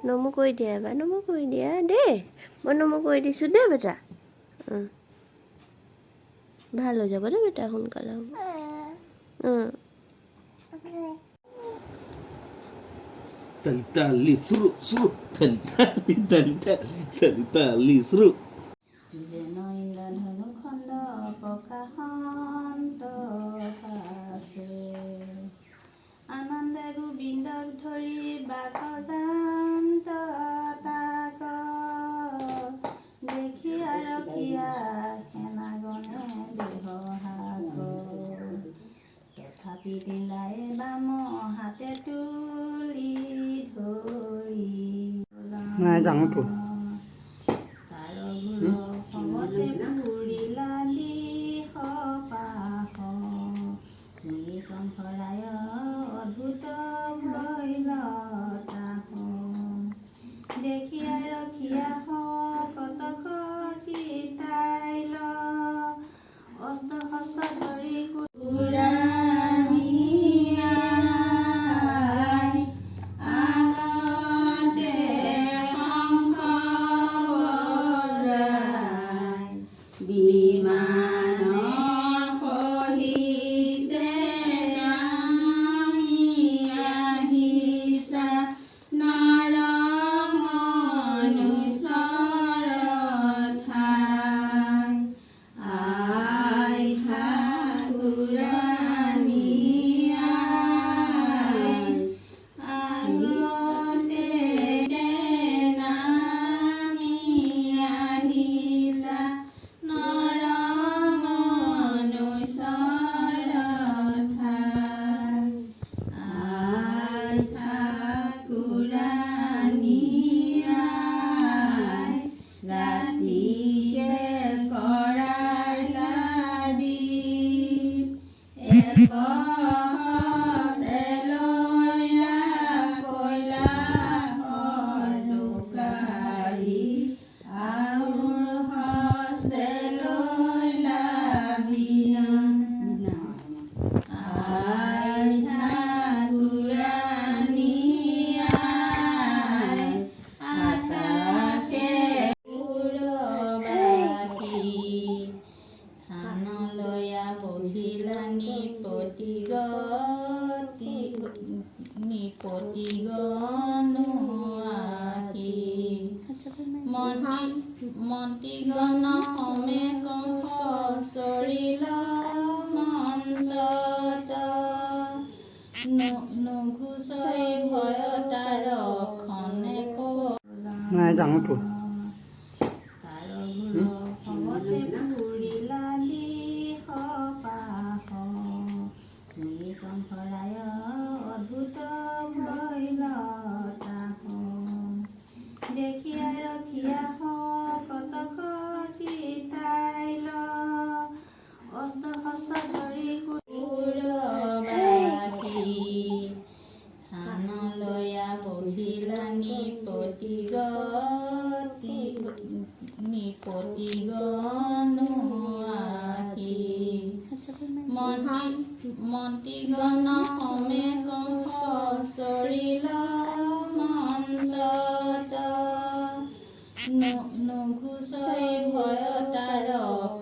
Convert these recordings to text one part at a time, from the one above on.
নমো কৰি দিয়া এবাৰ নমো কৰি দিয়া দেই মই নমো কৰি দিছোঁ দেই বেটা ভাল হৈ যাব দেই বেটা সোনকালে হ'ব Tali seru seru tali seru. আনন্দে গোবিন্দক ধৰি বাকজান্ত তাক দেখি আৰখীয়া সেনাগণে দেহহাক তথাপি দিলাই বাম হাতে তুলি ধৰি খঙতে ঘূৰিলা দিশ পাশ কণ্ঠৰায় অদ্ভুত ভৈল তাহ দেখি আৰখীয়া কতক চিতাইল অস্ত্ৰ শস্ত্ৰ ধৰি মন্ত্ৰীগণ সমে কংস চৰিল মঞ্চত নুঘুচৰি ভয় তাৰ খনে খঙতে ঘূৰিলা দিশ পাশ কণ্ঠৰায় অদ্ভুত ভৈল তাহ দেখি আৰখীয়া কতক চিতাইল অস্ত্ৰ শস্ত্ৰ ধৰি থানলৈয়া বহিলা নিপতিগণ মন্ত্ৰীগণ সমে কংস চৰিল মঞ্চত নুঘুচৰি ভয় তাৰ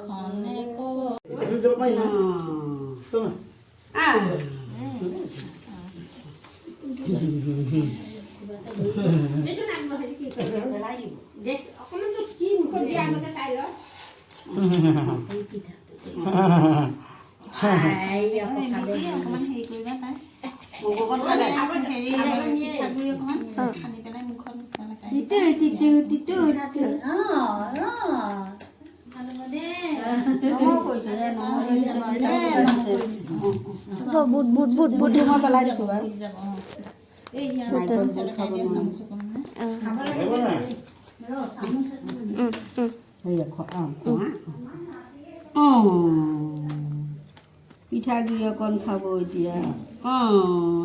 খনে বুট বুট বুট বুট মই পেলাই দিছোঁ বাৰু পিঠাগুড়ি অকণ খাব এতিয়া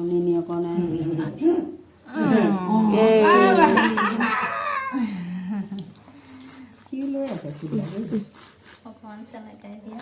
নেনি অকণ কি লৈ আছে অকণমান চেলেকাই দিয়া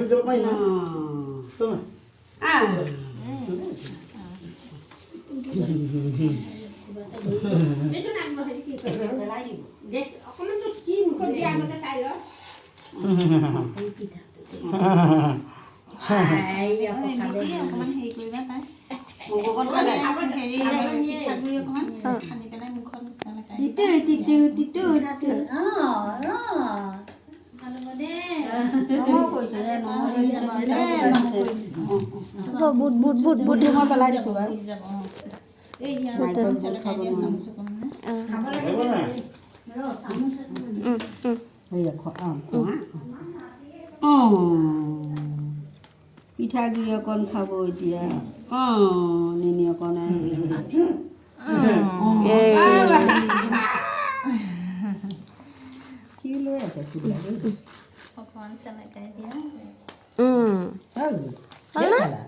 jawab main. Tengah. অকণমান হেৰি কৰিবা তাই পিঠাগুড়ি অকণমান সানি পেলাই মুখত বুট বুট বুট বুট মই পেলাই দিছোঁ বাৰু পিঠাগুড়ি অকণ খাব এতিয়া নিনি অকণ কি লৈ আছে অকণমান চেলেকাই দিয়া হ'ল না?